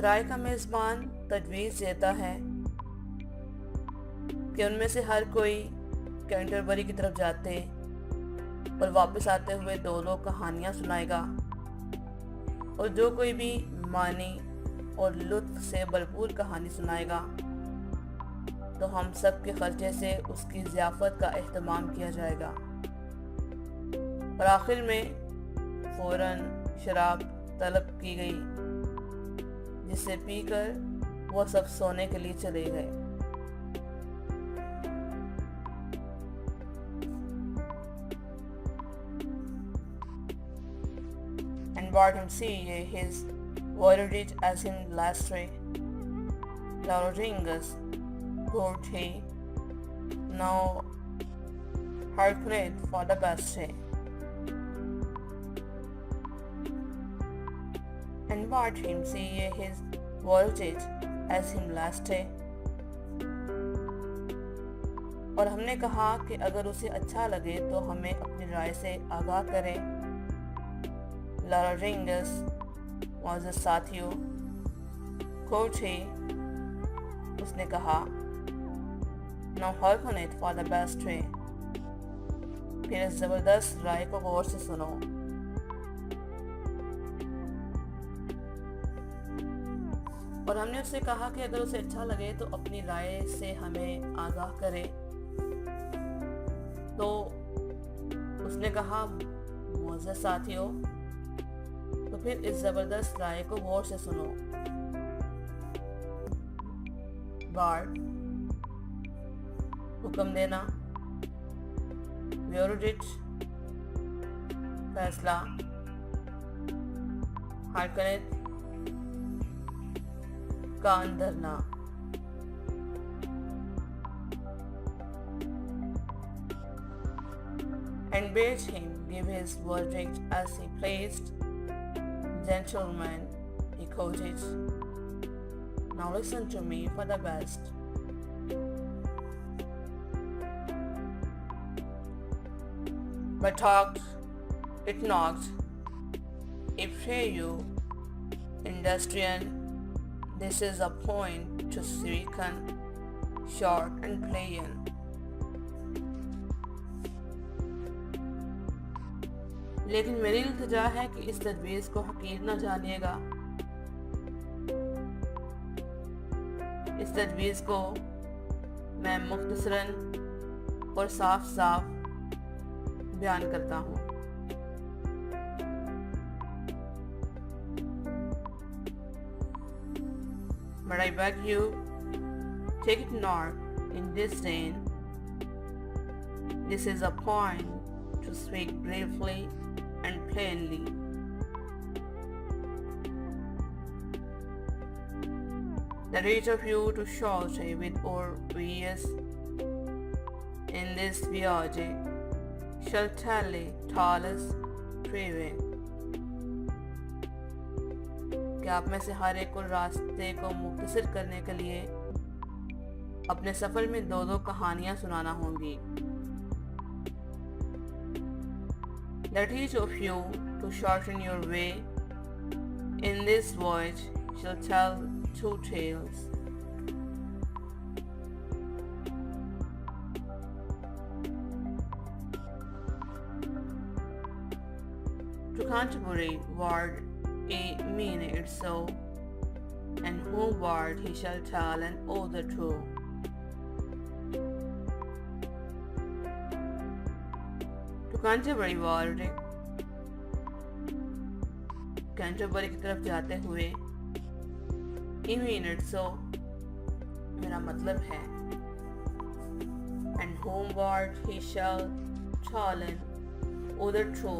राय का मेज़बान तजवीज़ देता है कि उनमें से हर कोई कैंटरबरी की तरफ जाते और वापस आते हुए दो दो कहानियाँ सुनाएगा, और जो कोई भी मानी और लुत्फ से भरपूर कहानी सुनाएगा तो हम सब के खर्चे से उसकी ज़ियाफ़त का एहतमाम किया जाएगा। और आखिर में फ़ौरन शराब तलब की गई, जिसे पीकर वो सब सोने के लिए चले गए। And Barton see his voyage as him last ray. Lauringus, good he, now hearkened for the best day. And Barton see his voyage as him last day. और हमने कहा कि अगर उसे अच्छा लगे तो हमें अपनी राय से आगाह करें। Lauringus was a साथियों, कोठी, उसने कहा, Now hearken it for the best way. फिर इस जबरदस्त राय को गौर से सुनो। और हमने उससे कहा कि अगर उसे अच्छा लगे तो अपनी राय से हमें आगाह करे। तो उसने कहा, मोअज़्ज़ज़ साथियों, तो फिर इस जबरदस्त राय को गौर से सुनो। बार्ड, हुक्म देना। व्योरुडिट, फैसला। हारकनेत, कान धरना। And bade him give his verdict as he pleased. Gentlemen, he quoted, Now listen to me for the best. But talked, it knocked. If pray you, industrian, this is a point to reckon, short and plain. लेकिन मेरी इल्तिजा है कि इस तजवीज़ को हकीर न जानिएगा। इस तजवीज़ को मैं मुख्तसरन और साफ साफ बयान करता हूँ। But I beg you, take it not in disdain. This is a point to speak briefly and plainly. The rate of you to shout with our ears in this voyage shall tally tallest prevail. कि आप में से हर एक को रास्ते को मुख्तसर करने के लिए अपने सफ़र में दो दो कहानियाँ सुनाना होंगी। That each of you to shorten your way in this voyage shall tell two tales. To Canterbury ward a minute so, and whom ward he shall tell and all the true. Canterbury ward, Canterbury की तरफ जाते हुए इमीनेट्सो मेरा मतलब है, and homeward he shall travel other through,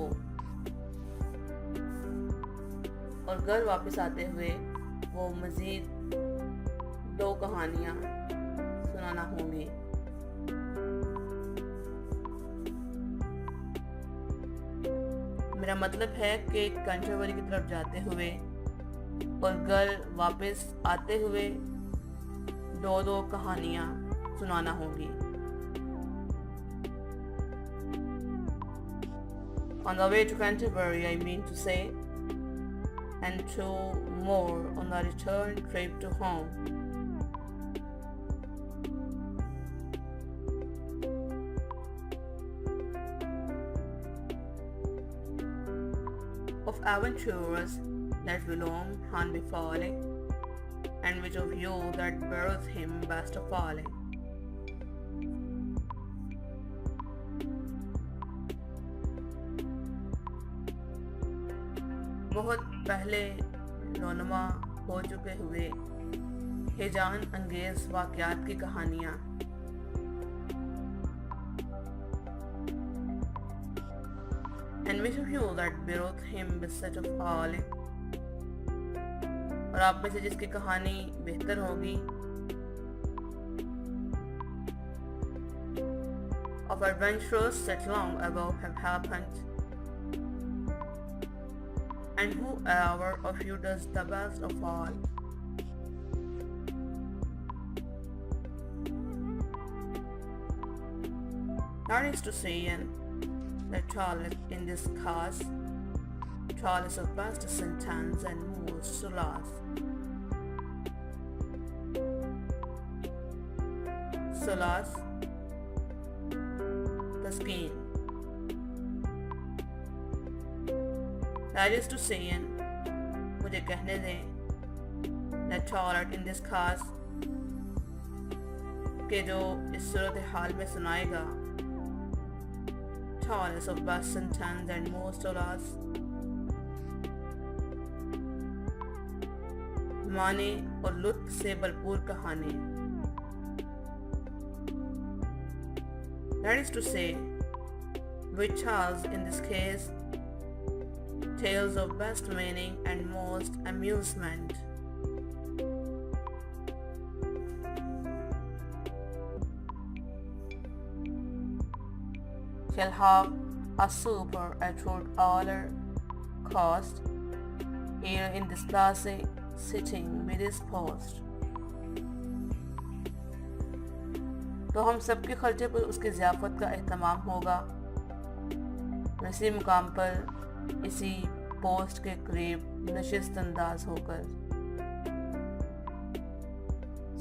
और घर वापस आते हुए वो मज़ीद दो कहानियाँ सुनाना होंगी। मेरा मतलब है कि कैंटरबरी की तरफ जाते हुए और घर वापस आते हुए दो दो कहानियाँ सुनाना होंगी। On the way to Canterbury, I mean to say, and to more on the return trip to home. Of adventures that whilom han befalling, and which of you that beareth him best of falling. बहुत पहले रोनमा हो चुके हुए हिजान अंगेज वाक़यात की कहानियाँ। And which of you that beareth him beset of falling, और आप में से जिसकी कहानी बेहतर होगी, of adventures that long ago have happened, and whoever of you does the best of all. That is to say, that Charles in this case, Charles of best sentence and most solace. Solace, the skin. That is to say, मुझे कहने दें, that Charles in this case, के जो इस सूरत हाल में सुनाएगा, Charles of best sentence and most solace, माने और लुत्फ से भरपूर कहानी. That is to say, which has in this case tales of best meaning and most amusement. Shall have a super at all cost here in this place sitting with his post. तो हम सबके खर्चे पर उसकी ज़ियाफ़त का एहतमाम होगा, इसी मुकाम पर इसी पोस्ट के करीब नशिस्त अंदाज होकर.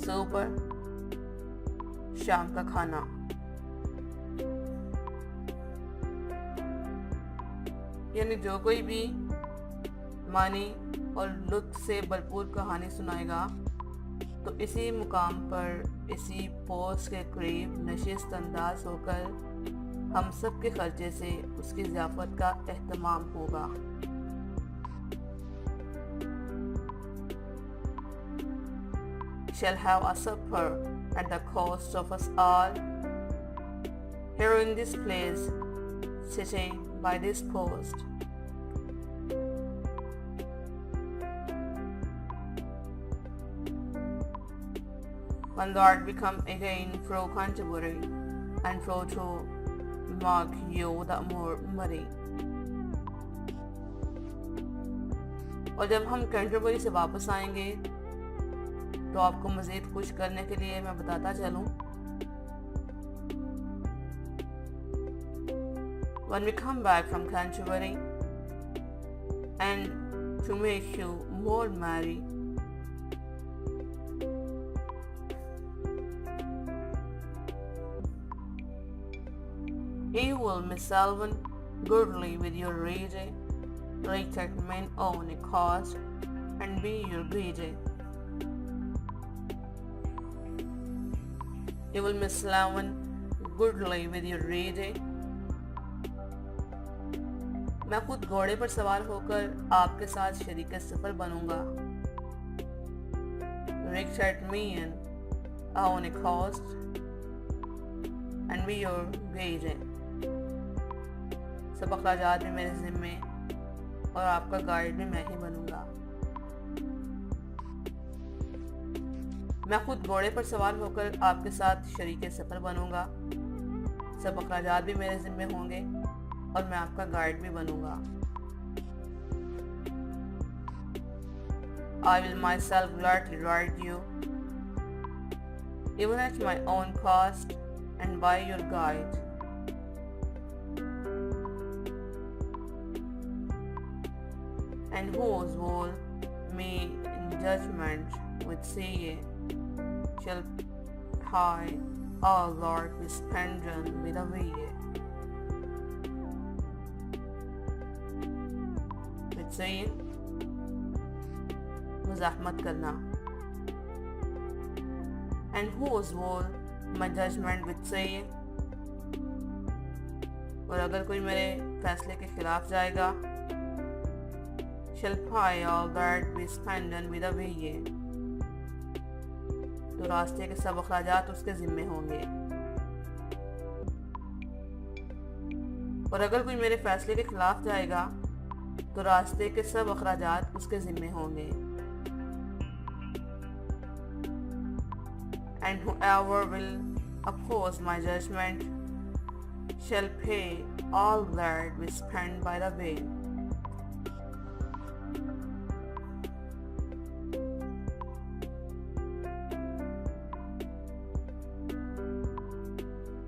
सुपर, शाम का खाना. यानी जो कोई भी मानी और लुत्फ से भरपूर कहानी सुनाएगा, तो इसी मुकाम पर इसी पोस्ट के करीब नशिस्त अंदाज होकर हम सब के खर्चे से उसकी ज़ियाफ़त का एहतमाम होगा. Shall have a supper at the cost of us all here in this place sitting by this post. When thou art become again fro Canterbury, and fro to mark you the more murray. और जब हम Canterbury से वापस आएंगे, तो आपको मज़ीद खुश करने के लिए मैं बताता चलूं, when we come back from Canterbury, and to make you more merry, you will miss Alvin goodly with your reading, like that men own a cost, and be your greedy. You will miss Alvin goodly with your reading. मैं खुद घोड़े पर सवार होकर आपके साथ शरीक सफर बनूंगा. Rick at me and own a cost, and be your greedy. सब अखराजात भी मेरे ज़िम्मे और आपका गाइड भी मैं ही बनूंगा. मैं खुद घोड़े पर सवार होकर आपके साथ शरीके सफ़र बनूंगा. सब अखराजात भी मेरे ज़िम्मे होंगे और मैं आपका गाइड भी बनूंगा. I will myself gladly ride you, even at my own cost, and by your guide. And whose wool me in judgment with saying, shall high, our Lord be spandrel with a way. With saying, मुज़ाहमत करना. And whose will my judgment with saying, और अगर कोई मेरे फैसले के खिलाफ जाएगा, shall pay all that we spend with a way, तो रास्ते के सब अखराजात उसके ज़िम्मे होंगे. और अगर कोई मेरे फैसले के खिलाफ जाएगा, तो रास्ते के सब अखराजात उसके ज़िम्मे होंगे. And whoever will oppose my judgment shall pay all that we spend by the way.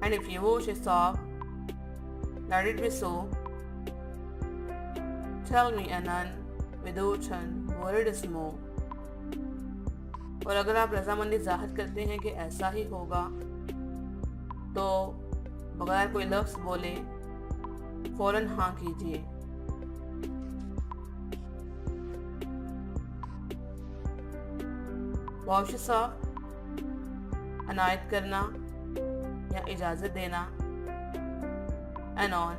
And if you wish to stop, let it be so. Tell me anon without word is more. और अगर आप रजामंदी जाहिर करते हैं कि ऐसा ही होगा, तो बगैर कोई लफ्ज़ बोले फ़ौरन हाँ कीजिए. वाउश साफ अनायत करना या इजाज़त देना. एनॉन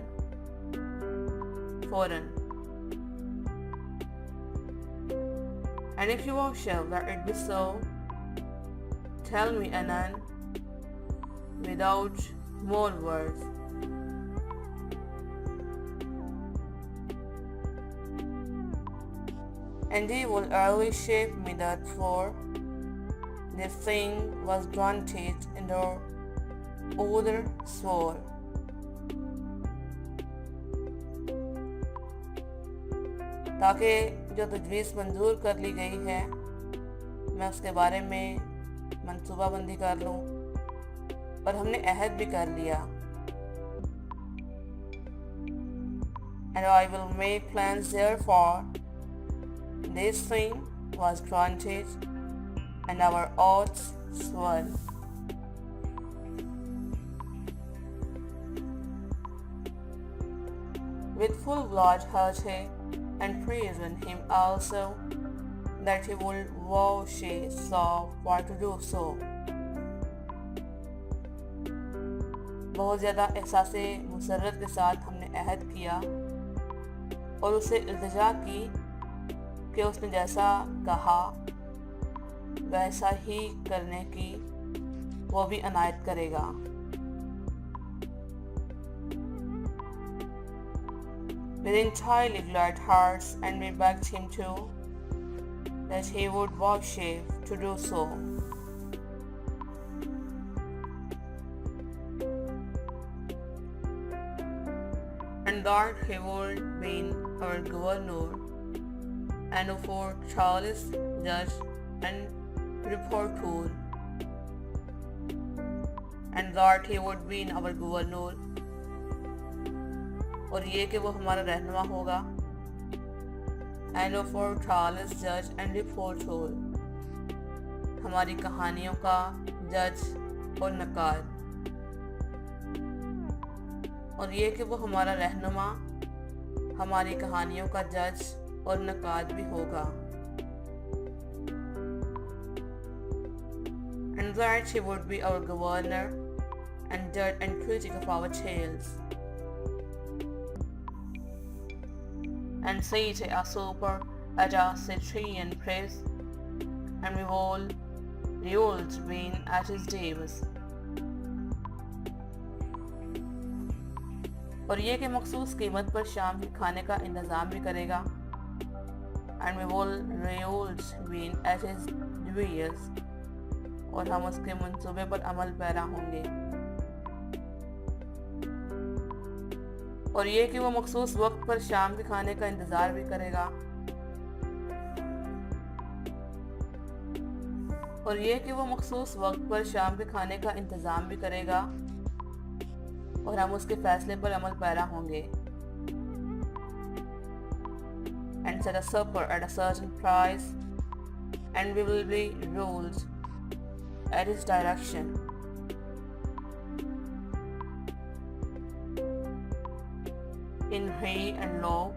फ़ौरन. And if you wish that it be so, tell me anon without more words. And he will early shape me that for this thing was granted in the other swore. ताकि जो तजवीज़ मंजूर कर ली गई है, मैं उसके बारे में मंसूबाबंदी कर लूँ. और हमने अहद भी कर लिया. And I will make plans therefore this thing was granted and our oaths sworn. With full large heart and praise in him also, that he will vouchsafe so for to do so. बहुत ज़्यादा एहसास मुसर्रत के साथ हमने अहद किया और उसे इल्तिजा की कि उसने जैसा कहा वैसा ही करने की वो भी अनायत करेगा. With entirely glad hearts, and we begged him to, that he would vouchsafe to do so. And that he would be our governor, and for Charles, judge and reporter, and that he would be our governor, और ये कि वो हमारा रहनुमा होगा. And for Charles जज and reporter, हमारी कहानियों का जज और नकार. और ये कि वो हमारा रहनुमा, हमारी कहानियों का जज और नकार भी होगा. And that he would be our governor and judge and critic of our tales. And seat a super at a Citrian press, and we all revolved being at his days. और ये कि मखसूस कीमत पर शाम के खाने का इंतज़ाम भी करेगा. And we all revolved being at his days, और हम उसके मंसूबे पर अमल पैरा होंगे. और ये कि वो मखसूस वक्त पर शाम के खाने का इंतज़ार भी करेगा. और ये कि वो मखसूस वक्त पर शाम के खाने का इंतज़ाम भी करेगा और हम उसके फैसले पर अमल पैरा होंगे. And set a supper at a certain price, and we will be ruled at his direction. In high and low,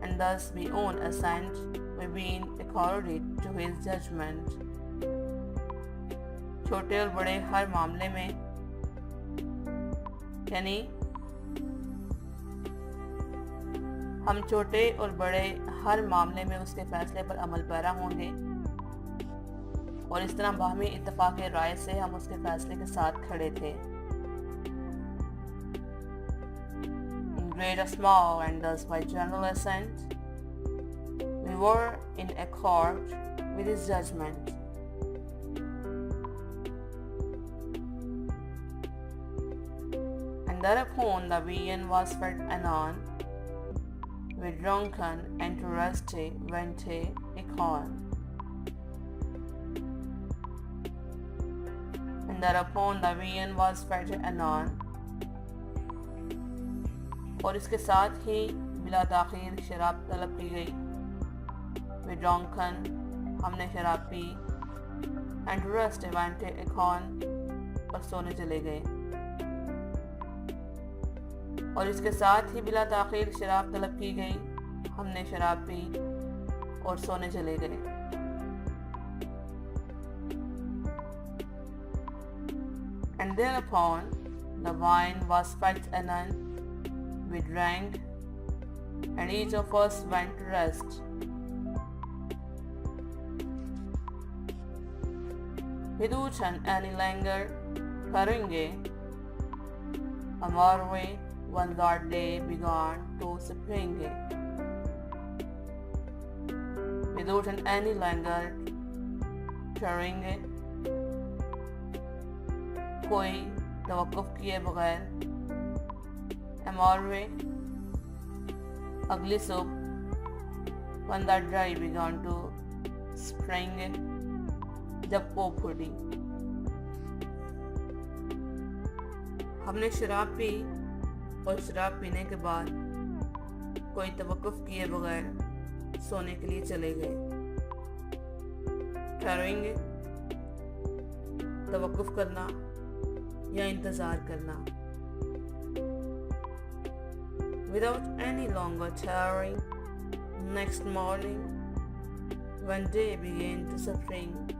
and thus we own assent, we being accorded to his judgment. छोटे और बड़े हर मामले में, यानी हम छोटे और बड़े हर मामले में उसके फैसले पर अमल पैरा होंगे और इस तरह बाहमी इत्तेफाक राय से हम उसके फैसले के साथ खड़े थे. Great or small, and thus by general assent, we were in accord with his judgment. And thereupon the viand was fed anon, with drunken and to rusty went a corn. And thereupon the viand was fed anon, और इसके साथ ही बिला ताख़ीर शराब तलब की गई. वे drunken, हमने शराब P. And rust went A corn, और सोने चले गए. और इसके साथ ही बिला ताख़ीर शराब तलब की गई. हमने शराब पी और सोने चले गए. And thereupon the wine was fetched anon, we drank, and each of us went to rest. Hiduchan any longer करेंगे, हमारे way when that day began to springe. Hiduchan any longer करेंगे, कोई तवक्कुफ किए बगैर. हमारे अगली सुबह when that day began to spring, जब पोप फूटी. हमने शराब पी और शराब पीने के बाद कोई तवक्कुफ किए बगैर सोने के लिए चले गए. ठहरेंगे, तवक्कुफ करना या इंतज़ार करना. Without any longer tarrying, next morning, when day began to spring,